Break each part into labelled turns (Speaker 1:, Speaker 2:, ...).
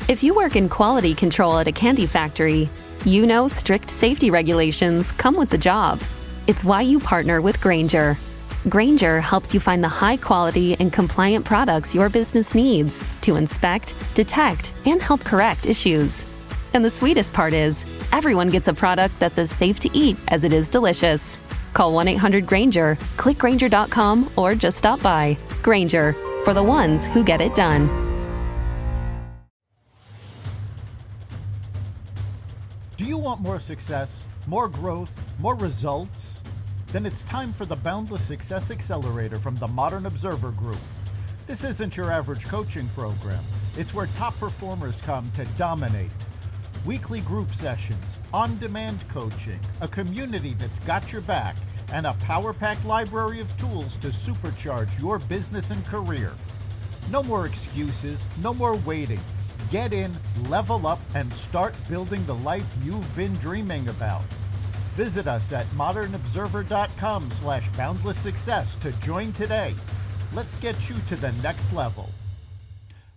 Speaker 1: If you work in quality control at a candy factory, you know strict safety regulations come with the job. It's why you partner with Grainger. Grainger helps you find the high-quality and compliant products your business needs to inspect, detect, and help correct issues. And the sweetest part is, everyone gets a product that's as safe to eat as it is delicious. Call 1-800-GRAINGER, click Grainger.com, or just stop by. Grainger, for the ones who get it done.
Speaker 2: Do you want more success, more growth, more results? Then it's time for the Boundless Success Accelerator from the Modern Observer Group. This isn't your average coaching program. It's where top performers come to dominate. Weekly group sessions, on-demand coaching, a community that's got your back, and a power-packed library of tools to supercharge your business and career. No more excuses, no more waiting. Get in, level up, and start building the life you've been dreaming about. Visit us at modernobserver.com/boundlesssuccess to join today. Let's get you to the next level.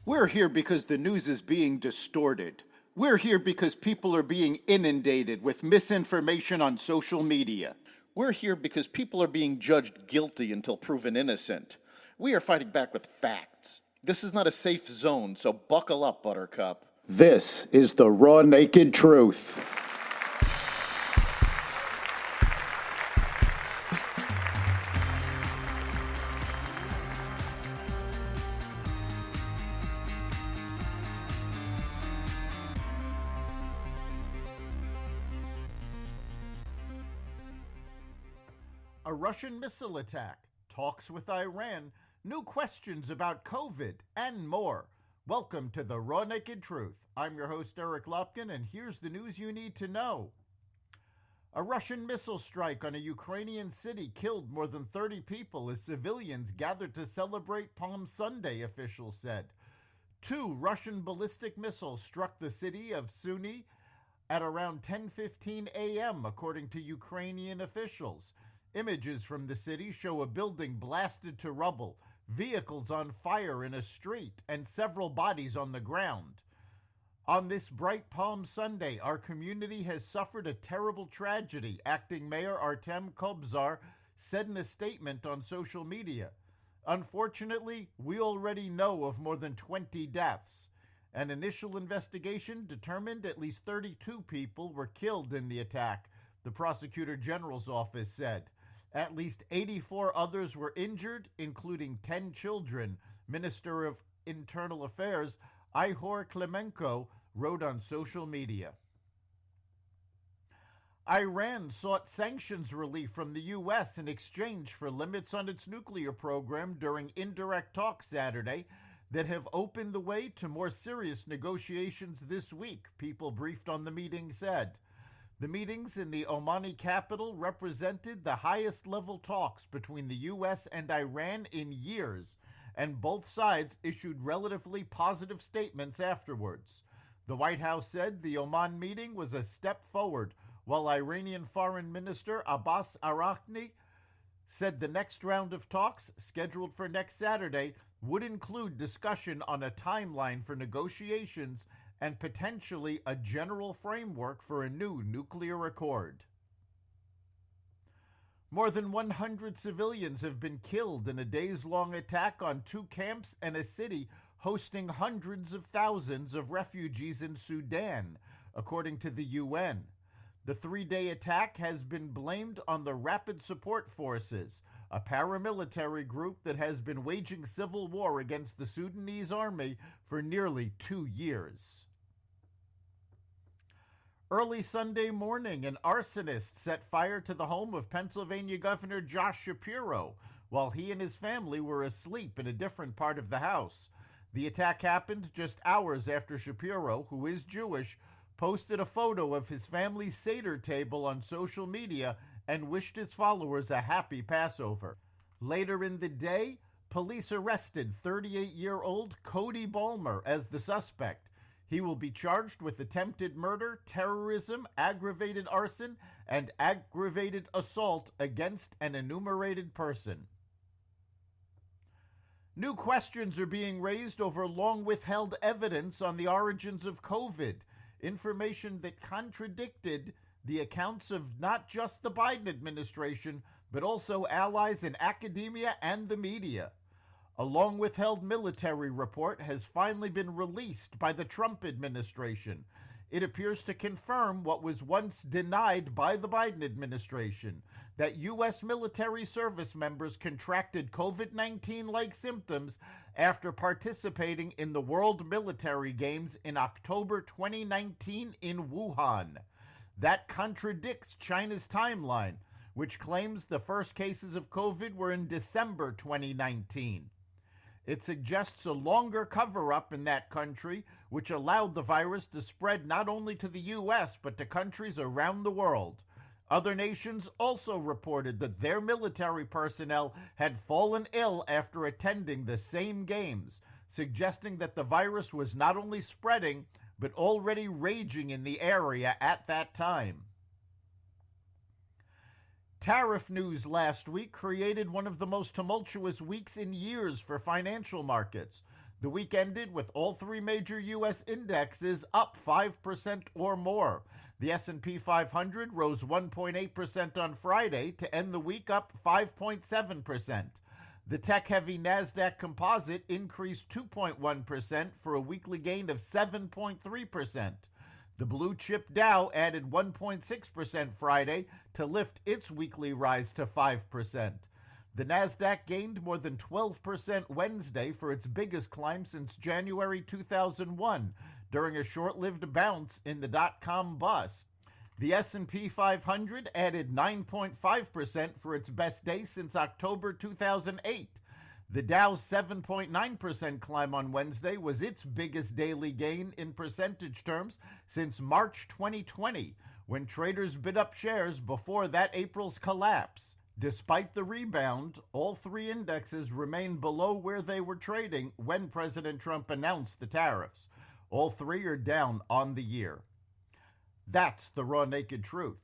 Speaker 2: We're here because the news is being distorted. We're here because people are being inundated with misinformation on social media. We're here because people are being judged guilty until proven innocent. We are fighting back with facts. This is not a safe zone, so buckle up, Buttercup. This is the raw, naked truth. A Russian missile attack, talks with Iran, new questions about COVID, and more. Welcome to the Raw Naked Truth. I'm your host, Eric Lopkin, and here's the news you need to know. A Russian missile strike on a Ukrainian city killed more than 30 people as civilians gathered to celebrate Palm Sunday, officials said. 2 Russian ballistic missiles struck the city of Sumy at around 10:15 a.m., according to Ukrainian officials. Images from the city show a building blasted to rubble, vehicles on fire in a street, and several bodies on the ground. On this bright Palm Sunday, our community has suffered a terrible tragedy, acting Mayor Artem Kobzar said in a statement on social media. Unfortunately, we already know of more than 20 deaths. An initial investigation determined at least 32 people were killed in the attack, the Prosecutor General's office said. At least 84 others were injured, including 10 children, Minister of Internal Affairs Ihor Klemenko wrote on social media. Iran sought sanctions relief from the U.S. in exchange for limits on its nuclear program during indirect talks Saturday that have opened the way to more serious negotiations this week, people briefed on the meeting said. The meetings in the Omani capital represented the highest level talks between the U.S. and Iran in years, and both sides issued relatively positive statements afterwards. The White House said the Oman meeting was a step forward, while Iranian Foreign Minister Abbas Arachni said the next round of talks, scheduled for next Saturday, would include discussion on a timeline for negotiations and potentially a general framework for a new nuclear accord. More than 100 civilians have been killed in a days-long attack on 2 camps and a city hosting hundreds of thousands of refugees in Sudan, according to the UN. The 3-day attack has been blamed on the Rapid Support Forces, a paramilitary group that has been waging civil war against the Sudanese army for nearly 2 years. Early Sunday morning, an arsonist set fire to the home of Pennsylvania Governor Josh Shapiro while he and his family were asleep in a different part of the house. The attack happened just hours after Shapiro, who is Jewish, posted a photo of his family's Seder table on social media and wished his followers a happy Passover. Later in the day, police arrested 38-year-old Cody Balmer as the suspect. He will be charged with attempted murder, terrorism, aggravated arson, and aggravated assault against an enumerated person. New questions are being raised over long-withheld evidence on the origins of COVID, information that contradicted the accounts of not just the Biden administration, but also allies in academia and the media. A long-withheld military report has finally been released by the Trump administration. It appears to confirm what was once denied by the Biden administration, that U.S. military service members contracted COVID-19-like symptoms after participating in the World Military Games in October 2019 in Wuhan. That contradicts China's timeline, which claims the first cases of COVID were in December 2019. It suggests a longer cover-up in that country, which allowed the virus to spread not only to the U.S., but to countries around the world. Other nations also reported that their military personnel had fallen ill after attending the same games, suggesting that the virus was not only spreading, but already raging in the area at that time. Tariff news last week created one of the most tumultuous weeks in years for financial markets. The week ended with all three major U.S. indexes up 5% or more. The S&P 500 rose 1.8% on Friday to end the week up 5.7%. The tech-heavy NASDAQ Composite increased 2.1% for a weekly gain of 7.3%. The blue chip Dow added 1.6% Friday to lift its weekly rise to 5%. The NASDAQ gained more than 12% Wednesday for its biggest climb since January 2001, during a short-lived bounce in the dot-com bust. The S&P 500 added 9.5% for its best day since October 2008. The Dow's 7.9% climb on Wednesday was its biggest daily gain in percentage terms since March 2020, when traders bid up shares before that April's collapse. Despite the rebound, all three indexes remain below where they were trading when President Trump announced the tariffs. All three are down on the year. That's the Raw Naked Truth.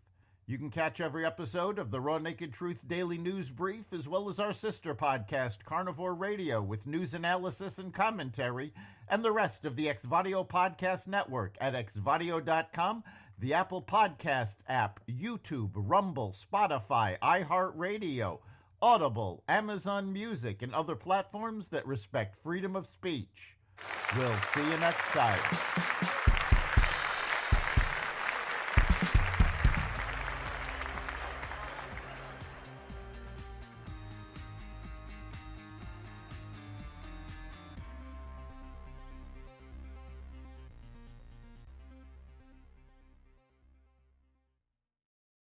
Speaker 2: You can catch every episode of the Raw Naked Truth Daily News Brief, as well as our sister podcast, Carnivore Radio, with news analysis and commentary, and the rest of the Xvadio Podcast Network at xvadio.com, the Apple Podcasts app, YouTube, Rumble, Spotify, iHeartRadio, Audible, Amazon Music, and other platforms that respect freedom of speech. We'll see you next time.